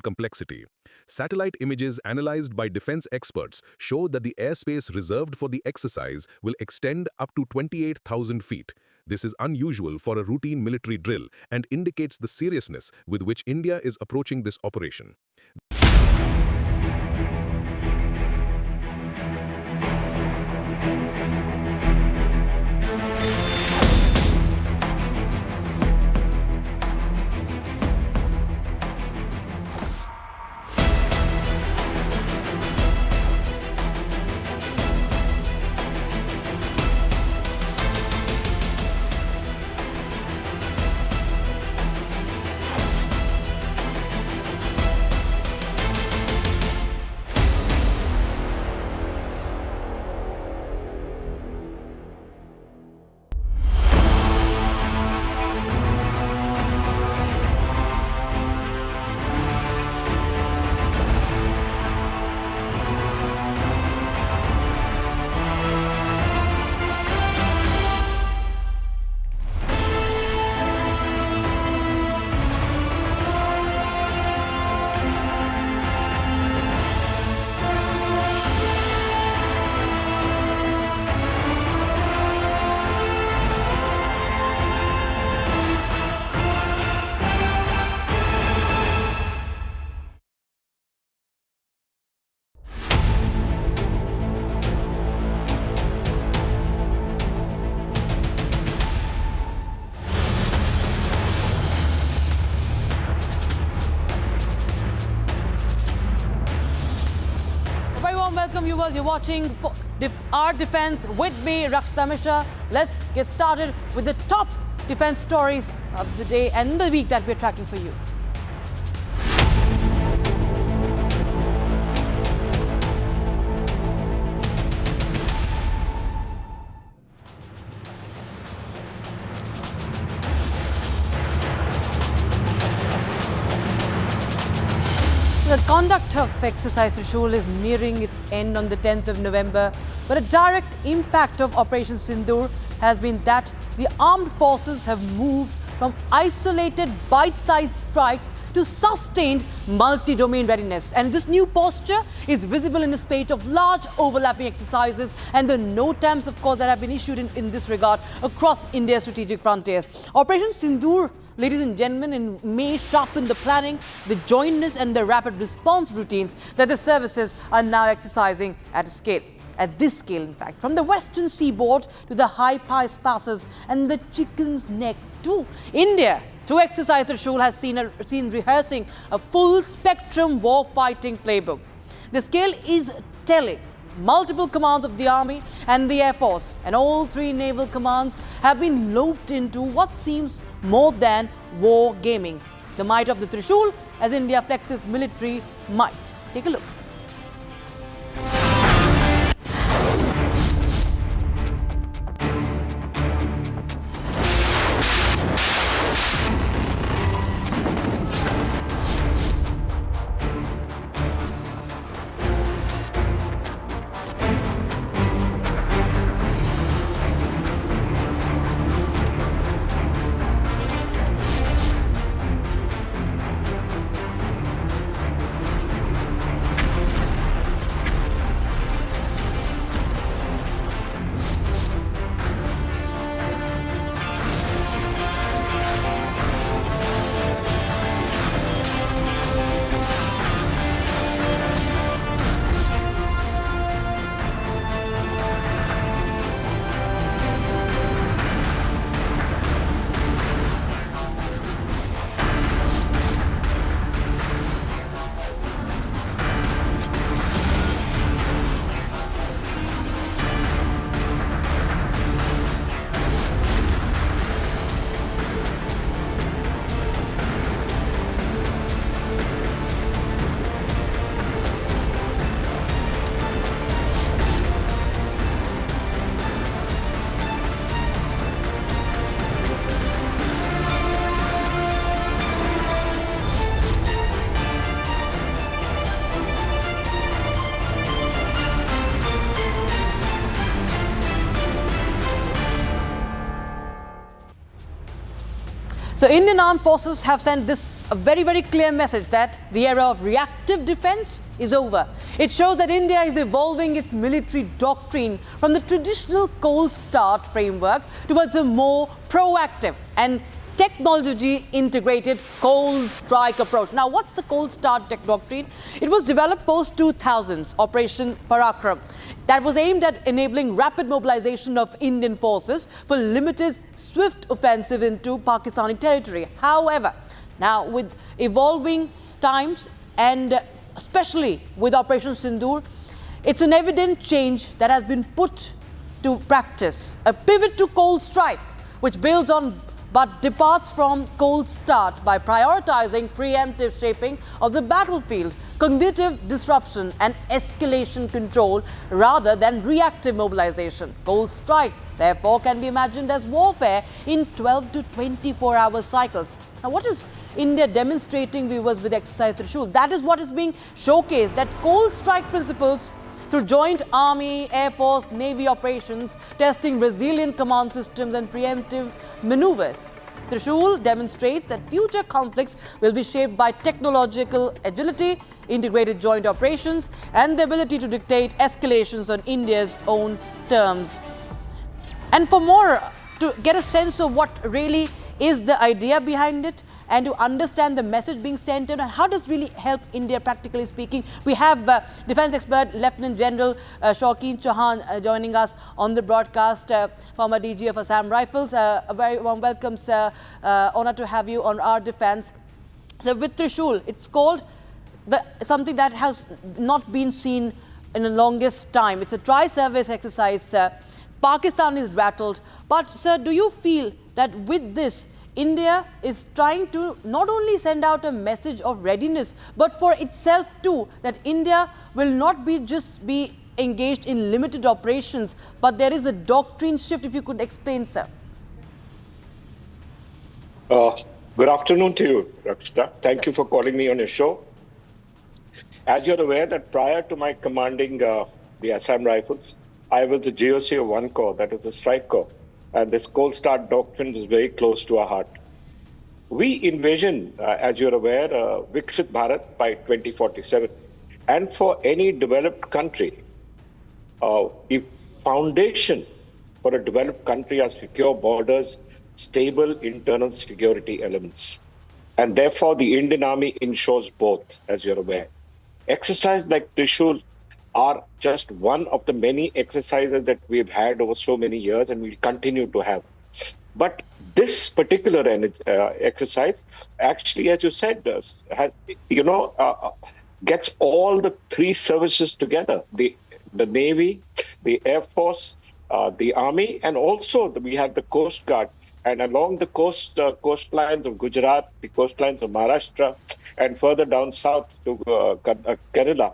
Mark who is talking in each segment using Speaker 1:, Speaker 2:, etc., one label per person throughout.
Speaker 1: complexity. Satellite images analyzed by defense experts show that the airspace reserved for the exercise will extend up to 28,000 feet. This is unusual for a routine military drill and indicates the seriousness with which India is approaching this operation.
Speaker 2: Welcome viewers, you're watching Our Defense with me, Rakshita Mishra. Let's get started with the top defense stories of the day and the week that we're tracking for you. The conduct of Exercise Trishul is nearing its end on the 10th of November, but a direct impact of Operation Sindoor has been that the armed forces have moved from isolated bite-sized strikes to sustained multi-domain readiness. And this new posture is visible in a spate of large overlapping exercises and the NOTAMs, of course, that have been issued in this regard across India's strategic frontiers. Operation Sindoor, ladies and gentlemen, may sharpen the planning, the jointness and the rapid response routines that the services are now exercising at this scale, in fact. From the western seaboard to the high pass passes and the Chicken's Neck too. India, through Exercise Trishul, has seen rehearsing a full spectrum war fighting playbook. The scale is telling. Multiple commands of the Army and the Air Force and all three naval commands have been looped into what seems more than war gaming. The might of the Trishul as India flexes military might. Take a look. So Indian armed forces have sent this a very, very clear message that the era of reactive defense is over. It shows that India is evolving its military doctrine from the traditional cold start framework towards a more proactive and technology-integrated cold strike approach. Now, what's the cold start tech doctrine? It was developed post-2000s, Operation Parakram, that was aimed at enabling rapid mobilization of Indian forces for limited, swift offensive into Pakistani territory. However, now with evolving times and especially with Operation Sindoor, it's an evident change that has been put to practice. A pivot to cold strike, which builds on but departs from cold start by prioritizing preemptive shaping of the battlefield, cognitive disruption and escalation control rather than reactive mobilization. Cold strike, therefore, can be imagined as warfare in 12 to 24-hour cycles. Now, what is India demonstrating, viewers, with Exercise Trishul? That is what is being showcased, that cold strike principles through joint Army, Air Force, Navy operations, testing resilient command systems and preemptive maneuvers. Trishul demonstrates that future conflicts will be shaped by technological agility, integrated joint operations, and the ability to dictate escalations on India's own terms. And for more, to get a sense of what really is the idea behind it, and to understand the message being sent and how does really help India, practically speaking, we have defense expert Lieutenant General Shaukin Chauhan joining us on the broadcast, former DG of Assam Rifles. A very warm welcome, sir. Honor to have you on our defense. So with Trishul, it's called something that has not been seen in the longest time. It's a tri-service exercise. Pakistan is rattled. But, sir, do you feel that with this, India is trying to not only send out a message of readiness, but for itself too, that India will not just be engaged in limited operations, but there is a doctrine shift, if you could explain, sir.
Speaker 3: Good afternoon to you, Rakshita. Thank you for calling me on your show. As you're aware that prior to my commanding the Assam Rifles, I was the GOC of one corps, that is the strike corps. And this cold start doctrine is very close to our heart. We envision, as you're aware, Viksit Bharat by 2047. And for any developed country, the foundation for a developed country are secure borders, stable internal security elements. And therefore, the Indian Army ensures both, as you're aware. Exercises like Trishul are just one of the many exercises that we've had over so many years and we'll continue to have. But this particular exercise, actually, as you said, has, gets all the three services together, the Navy, the Air Force, the Army, and also we have the Coast Guard. And along the coastlines of Gujarat, the coastlines of Maharashtra, and further down south to Kerala,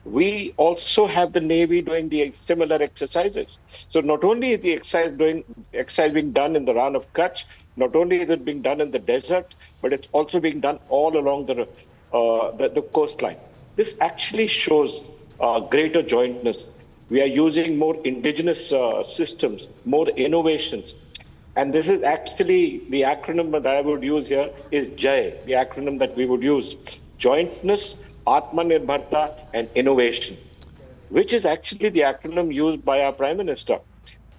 Speaker 3: we also have the Navy doing the similar exercises. So not only is the exercise being done in the Rann of Kutch, not only is it being done in the desert, but it's also being done all along the coastline. This actually shows greater jointness. We are using more indigenous systems, more innovations. And this is actually the acronym that I would use here is JAY, the acronym that we would use. Jointness, Atmanirbharta, and innovation, which is actually the acronym used by our Prime Minister.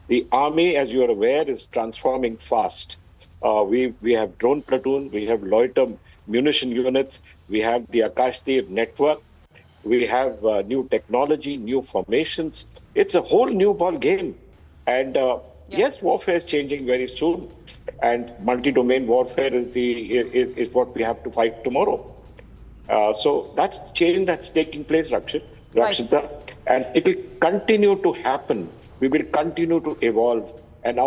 Speaker 3: The Army, as you are aware, is transforming fast. We have drone platoon, we have loiter munition units, we have the Akashdeep network, we have new technology, new formations. It's a whole new ball game. And yes, warfare is changing very soon, and multi-domain warfare is what we have to fight tomorrow. So that's change that's taking place, Rakshita,
Speaker 2: Right.
Speaker 3: and it will continue to happen. We will continue to evolve, and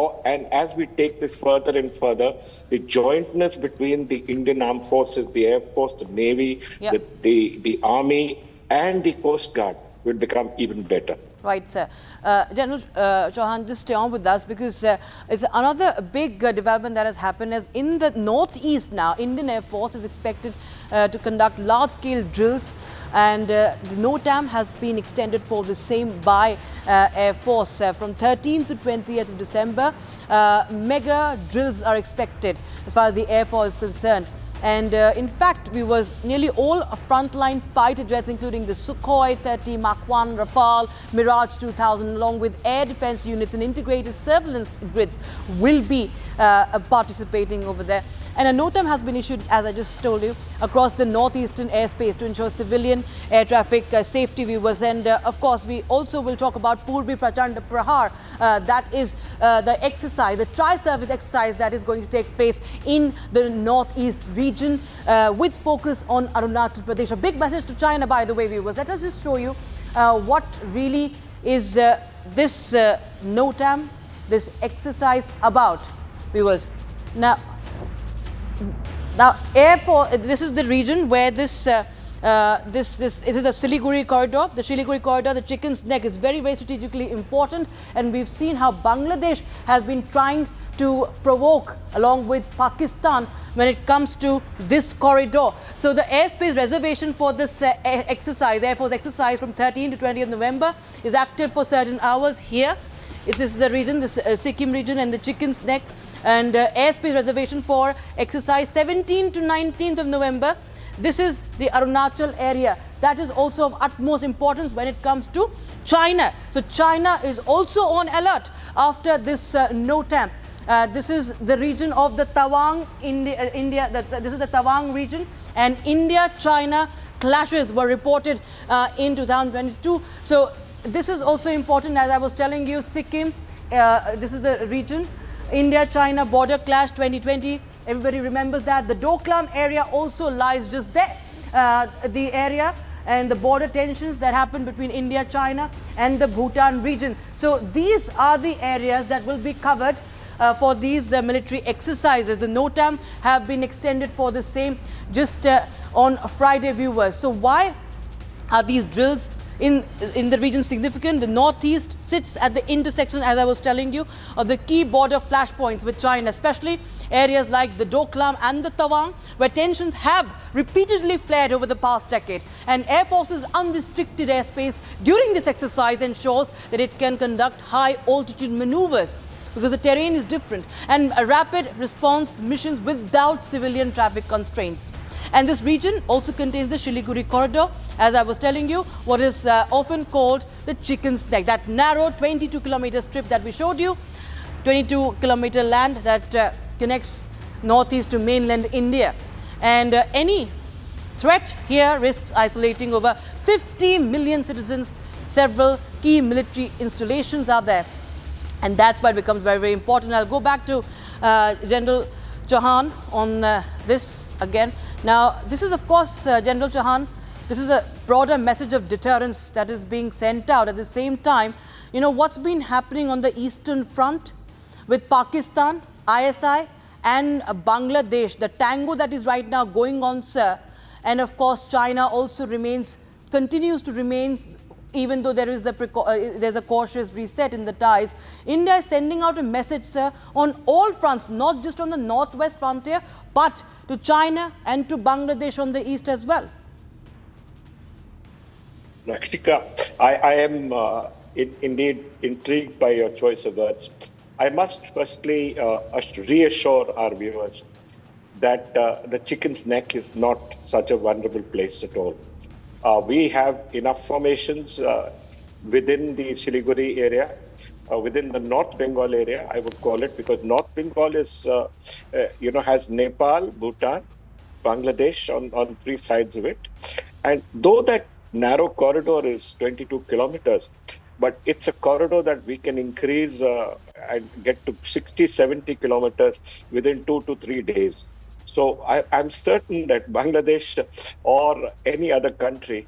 Speaker 3: as we take this further and further, the jointness between the Indian Armed Forces, the Air Force, the Navy, the Army, and the Coast Guard will become even better.
Speaker 2: Right, sir. General Chauhan, just stay on with us because it's another big development that has happened is in the northeast now, Indian Air Force is expected to conduct large-scale drills, and the NOTAM has been extended for the same by Air Force. From 13th to 20th of December, mega drills are expected as far as the Air Force is concerned. And in fact, we was nearly all frontline fighter jets, including the Sukhoi 30, Mach 1, Rafale, Mirage 2000, along with air defense units and integrated surveillance grids will be participating over there. And a NOTAM has been issued, as I just told you, across the northeastern airspace to ensure civilian air traffic safety, viewers. And of course, we also will talk about Purvi Prachand Prahar. That is the exercise, the tri-service exercise that is going to take place in the northeast region with focus on Arunachal Pradesh. A big message to China, by the way, viewers. Let us just show you what really is this NOTAM, this exercise about, viewers. Now, Air Force, this is the region where this is a Siliguri corridor. The Siliguri corridor, the Chicken's Neck, is very, very strategically important. And we've seen how Bangladesh has been trying to provoke along with Pakistan when it comes to this corridor. So the airspace reservation for this exercise, Air Force exercise from 13 to 20th November is active for certain hours here. This is the region, this Sikkim region and the Chicken's Neck. And airspace reservation for exercise 17 to 19th of November. This is the Arunachal area. That is also of utmost importance when it comes to China. So China is also on alert after this NOTAM. This is the region of the Tawang, India. This is the Tawang region, and India-China clashes were reported in 2022. So this is also important, as I was telling you. Sikkim, this is the region. India-China border clash 2020. Everybody remembers that. The Doklam area also lies just there. The area and the border tensions that happen between India, China and the Bhutan region. So these are the areas that will be covered for these military exercises. The NOTAM have been extended for the same just on Friday, viewers. So why are these drills in the region significant? The northeast sits at the intersection, as I was telling you, of the key border flashpoints with China, especially areas like the Doklam and the Tawang, where tensions have repeatedly flared over the past decade. And Air Force's unrestricted airspace during this exercise ensures that it can conduct high altitude maneuvers, because the terrain is different, and rapid response missions without civilian traffic constraints. And this region also contains the Siliguri corridor, as I was telling you, what is often called the Chicken's Neck, that narrow 22-kilometer strip that we showed you, 22-kilometer land that connects northeast to mainland India. And any threat here risks isolating over 50 million citizens. Several key military installations are there. And that's why it becomes very, very important. I'll go back to General Chauhan on this again. Now, this is, of course, General Chauhan, this is a broader message of deterrence that is being sent out. At the same time, you know, what's been happening on the Eastern Front with Pakistan, ISI and Bangladesh, the tango that is right now going on, sir. And of course, China also continues to remain, even though there is there's a cautious reset in the ties. India is sending out a message, sir, on all fronts, not just on the northwest frontier, but to China and to Bangladesh on the east as well.
Speaker 3: Rakshika, I am indeed intrigued by your choice of words. I must firstly reassure our viewers that the Chicken's Neck is not such a vulnerable place at all. We have enough formations within the Siliguri area, within the North Bengal area, I would call it, because North Bengal is, has Nepal, Bhutan, Bangladesh on three sides of it. And though that narrow corridor is 22 kilometers, but it's a corridor that we can increase and get to 60, 70 kilometers within 2 to 3 days. So I'm certain that Bangladesh or any other country,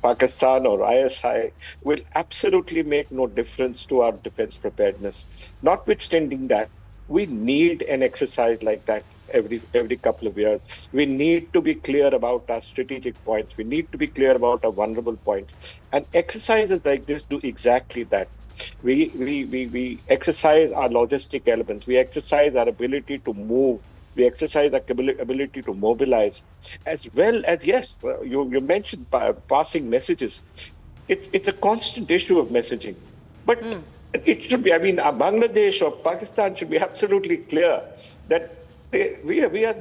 Speaker 3: Pakistan or ISI, will absolutely make no difference to our defense preparedness. Notwithstanding that, we need an exercise like that every couple of years. We need to be clear about our strategic points. We need to be clear about our vulnerable points. And exercises like this do exactly that. We exercise our logistic elements. We exercise our ability to move. We exercise our ability to mobilize, as well as, yes, you mentioned passing messages. It's a constant issue of messaging. But it should be, Bangladesh or Pakistan should be absolutely clear that we are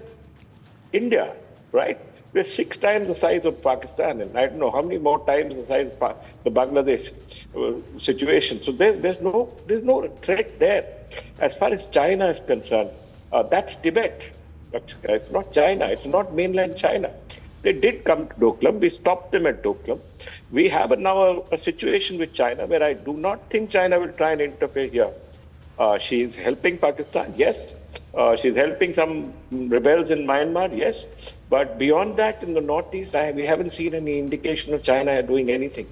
Speaker 3: India, right? We're 6 times the size of Pakistan, and I don't know how many more times the size of the Bangladesh situation. So there's no threat there. As far as China is concerned, that's Tibet. It's not China. It's not mainland China. They did come to Doklam. We stopped them at Doklam. We have now a situation with China where I do not think China will try and interfere here. She is helping Pakistan, yes. She's helping some rebels in Myanmar, yes. But beyond that, in the northeast, we haven't seen any indication of China doing anything.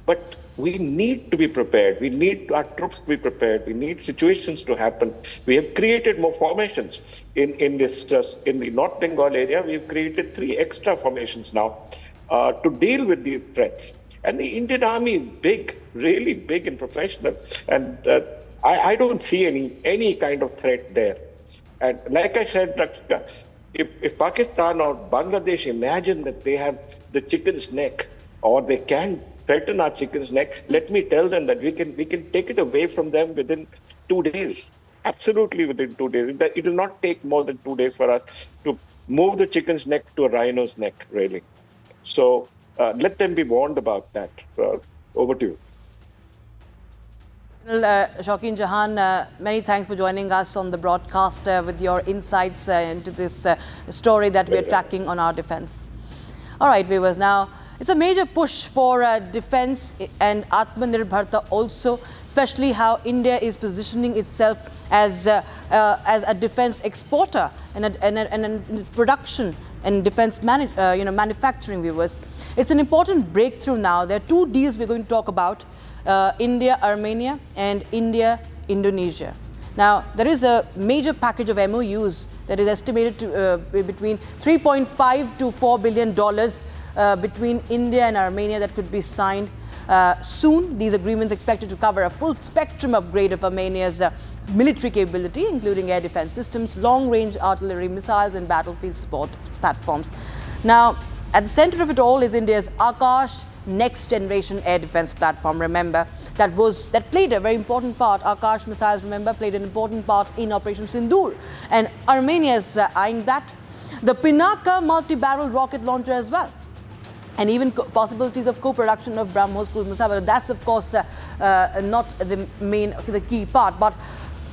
Speaker 3: But we need to be prepared. We need our troops to be prepared. We need situations to happen. We have created more formations in the North Bengal area. We've created 3 extra formations now to deal with these threats. And the Indian Army is big, really big and professional. And I don't see any kind of threat there. And like I said, Rakshita, if Pakistan or Bangladesh imagine that they have the chicken's neck, or they can threaten our chicken's neck, let me tell them that we can take it away from them within 2 days. Absolutely within 2 days. It will not take more than 2 days for us to move the chicken's neck to a rhino's neck, really. So let them be warned about that. Over to you.
Speaker 2: Shaukin Jahan, many thanks for joining us on the broadcast with your insights into this story that we are tracking on our defense. All right, viewers, now it's a major push for defense and Atmanirbharta also, especially how India is positioning itself as a defense exporter and a production and defense manufacturing, viewers. It's an important breakthrough now. There are 2 deals we're going to talk about. India-Armenia and India-Indonesia. Now, there is a major package of MOUs that is estimated to be between $3.5 to $4 billion between India and Armenia that could be signed soon. These agreements expected to cover a full spectrum upgrade of Armenia's military capability, including air defense systems, long-range artillery missiles and battlefield support platforms. Now, at the center of it all is India's Akash next generation air defense platform. Remember, that played a very important part. Akash missiles, remember, played an important part in Operation Sindoor, and Armenia is eyeing that. The Pinaka multi-barrel rocket launcher as well, and even possibilities of co-production of BrahMos cruise missile. That's of course not the key part, but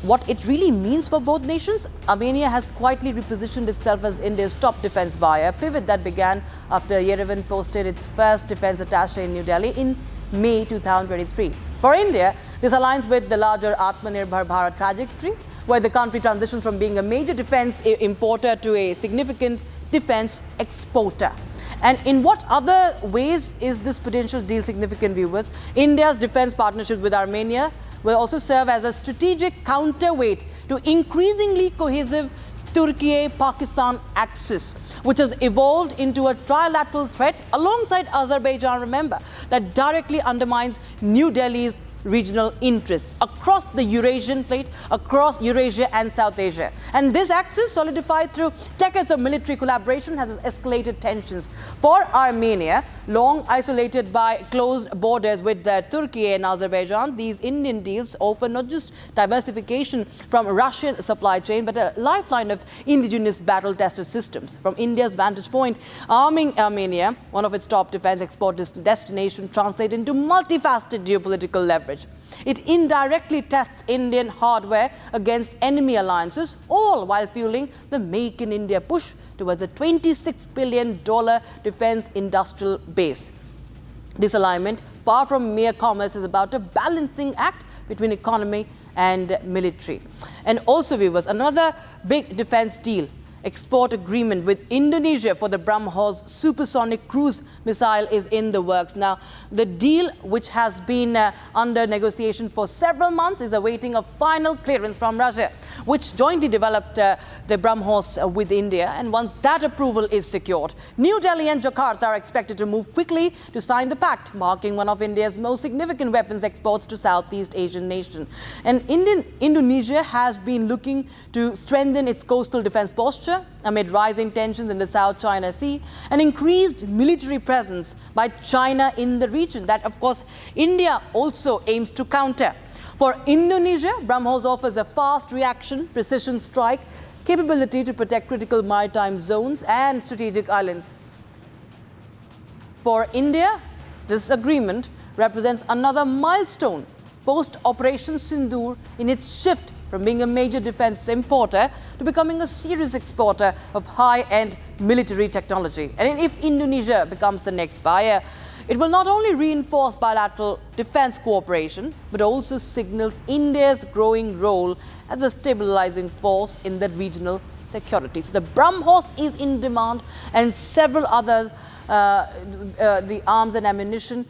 Speaker 2: what it really means for both nations. Armenia has quietly repositioned itself as India's top defense buyer, a pivot that began after Yerevan posted its first defense attaché in New Delhi in May 2023. For India, this aligns with the larger Atmanirbhar Bharat trajectory, where the country transitions from being a major defense importer to a significant defense exporter. And in what other ways is this potential deal significant, viewers? India's defense partnerships with Armenia will also serve as a strategic counterweight to increasingly cohesive Turkey-Pakistan axis, which has evolved into a trilateral threat alongside Azerbaijan, remember, that directly undermines New Delhi's regional interests across the Eurasian plate, across Eurasia and South Asia. And this axis, solidified through decades of military collaboration, has escalated tensions. For Armenia, long isolated by closed borders with Turkey and Azerbaijan, these Indian deals offer not just diversification from Russian supply chain, but a lifeline of indigenous battle-tested systems. From India's vantage point, arming Armenia, one of its top defense export destinations, translates into multifaceted geopolitical leverage. It indirectly tests Indian hardware against enemy alliances, all while fueling the Make in India push towards a $26 billion defense industrial base. This alignment, far from mere commerce, is about a balancing act between economy and military. And also, viewers, another big defense deal, export agreement with Indonesia for the BrahMos supersonic cruise missile is in the works. Now, the deal, which has been under negotiation for several months, is awaiting a final clearance from Russia, which jointly developed the BrahMos with India. And once that approval is secured, New Delhi and Jakarta are expected to move quickly to sign the pact, marking one of India's most significant weapons exports to Southeast Asian nation. And Indonesia has been looking to strengthen its coastal defense posture amid rising tensions in the South China Sea and increased military presence by China in the region that, of course, India also aims to counter. For Indonesia, BrahMos offers a fast reaction, precision strike capability to protect critical maritime zones and strategic islands. For India, this agreement represents another milestone post-Operation Sindoor in its shift from being a major defense importer to becoming a serious exporter of high-end military technology. And if Indonesia becomes the next buyer, it will not only reinforce bilateral defense cooperation, but also signals India's growing role as a stabilizing force in the regional security. So the BrahMos is in demand, and several others, the arms and ammunition.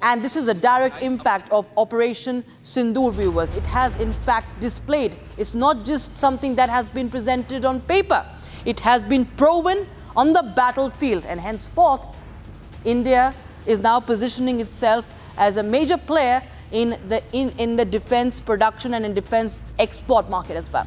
Speaker 2: And this is a direct impact of Operation Sindoor, viewers. It has in fact displayed. It's not just something that has been presented on paper. It has been proven on the battlefield, and henceforth, India is now positioning itself as a major player in the defense production and in defense export market as well.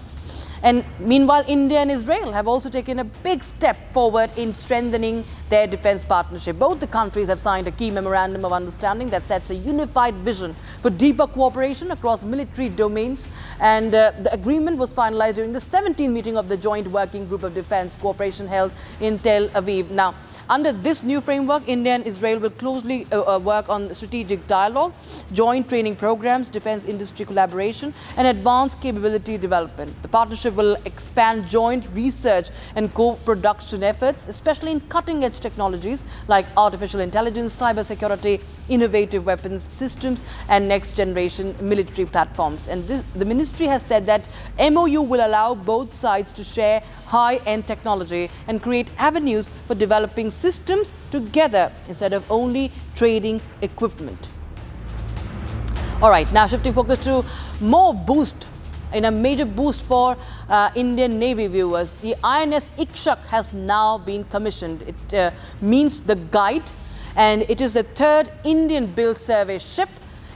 Speaker 2: And meanwhile, India and Israel have also taken a big step forward in strengthening their defense partnership. Both the countries have signed a key memorandum of understanding that sets a unified vision for deeper cooperation across military domains. And the agreement was finalized during the 17th meeting of the Joint Working Group of Defense Cooperation held in Tel Aviv. Now, under this new framework, India and Israel will closely work on strategic dialogue, joint training programs, defense industry collaboration, and advanced capability development. The partnership will expand joint research and co-production efforts, especially in cutting-edge technologies like artificial intelligence, cybersecurity, innovative weapons systems, and next-generation military platforms. And the ministry has said that MOU will allow both sides to share high-end technology and create avenues for developing systems together instead of only trading equipment. All right, now shifting focus to more boost, in a major boost for Indian Navy, viewers. The INS Ikshak has now been commissioned. It means the guide, and it is the third Indian-built survey ship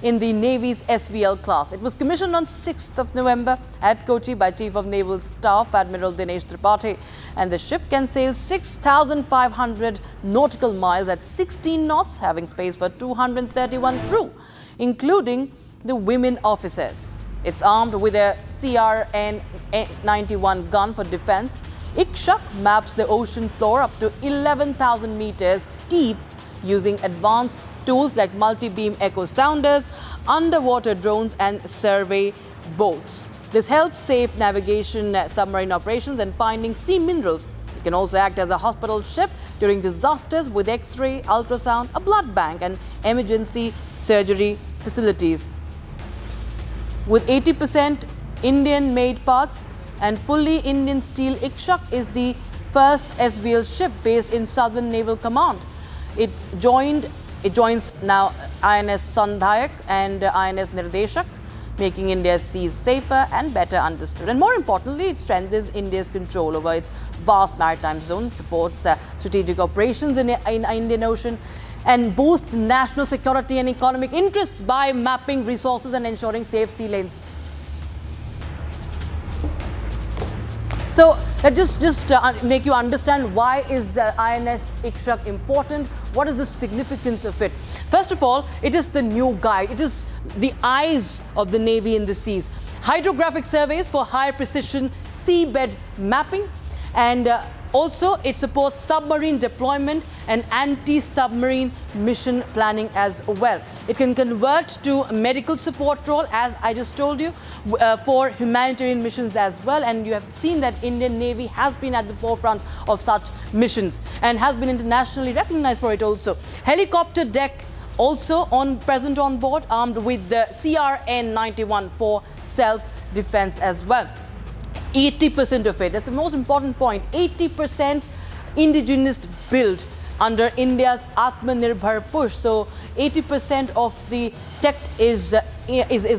Speaker 2: in the Navy's SVL class. It was commissioned on 6th of November at Kochi by Chief of Naval Staff Admiral Dinesh Tripathi, and the ship can sail 6,500 nautical miles at 16 knots, having space for 231 crew, including the women officers. It's armed with a CRN-91 gun for defense. Ikshak maps the ocean floor up to 11,000 meters deep using advanced tools like multi-beam echo sounders, underwater drones, and survey boats. This helps safe navigation, submarine operations, and finding sea minerals. It can also act as a hospital ship during disasters with X-ray, ultrasound, a blood bank, and emergency surgery facilities. With 80% Indian-made parts and fully Indian steel, Ikshak is the first SVL ship based in Southern Naval Command. It joins now INS Sandhayak and INS Nirdeshak, making India's seas safer and better understood. And more importantly, it strengthens India's control over its vast maritime zone, supports strategic operations in Indian Ocean, and boosts national security and economic interests by mapping resources and ensuring safe sea lanes. So let's just make you understand why is INS Ikshak important. What is the significance of it? First of all, it is the new guide. It is the eyes of the Navy in the seas. Hydrographic surveys for high precision seabed mapping, and also it supports submarine deployment and anti-submarine mission planning as well. It can convert to a medical support role, as I just told you, for humanitarian missions as well. And you have seen that Indian Navy has been at the forefront of such missions and has been internationally recognized for it also. Helicopter deck also present on board, armed with the CRN-91 for self-defense as well. 80% of it, that's the most important point, 80% indigenous build under India's Atmanirbhar push. So 80% of the tech is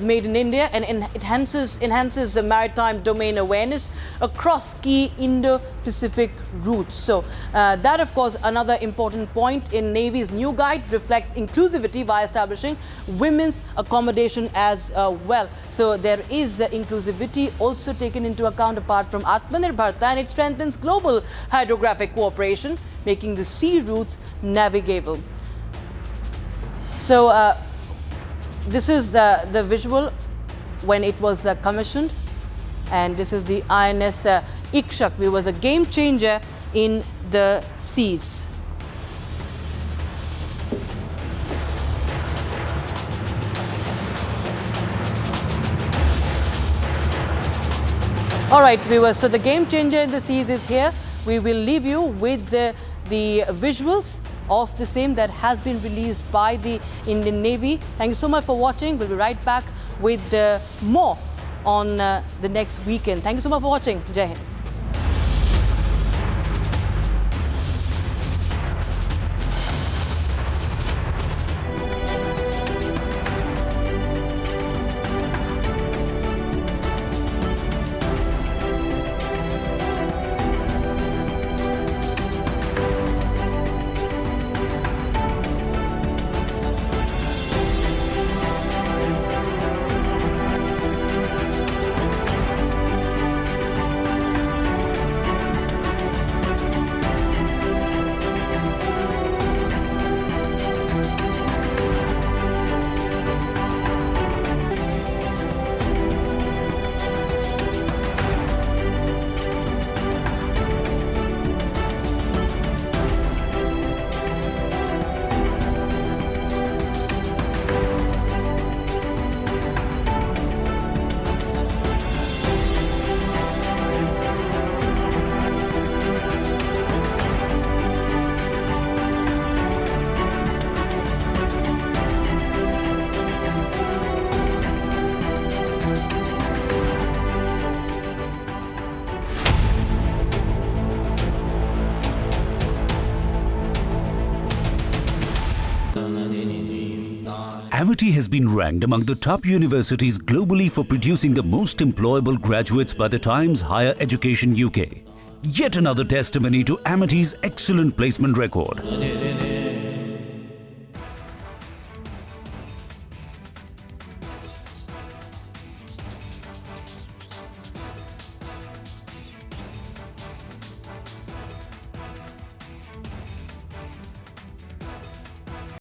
Speaker 2: made in India, and it enhances the maritime domain awareness across key Indo-Pacific routes. So that, of course, another important point in Navy's new guide reflects inclusivity by establishing women's accommodation as well. So there is inclusivity also taken into account apart from Atmanirbhar, and it strengthens global hydrographic cooperation, making the sea routes navigable. So this is the visual when it was commissioned, and this is the INS Ikshak was a game changer in the seas. All right, viewers, so the game changer in the seas is here. We will leave you with the visuals of the same that has been released by the Indian Navy. Thank you so much for watching. We'll be right back with more on the next weekend. Thank you so much for watching. Jai Hind.
Speaker 4: Amity has been ranked among the top universities globally for producing the most employable graduates by the Times Higher Education UK. Yet another testimony to Amity's excellent placement record.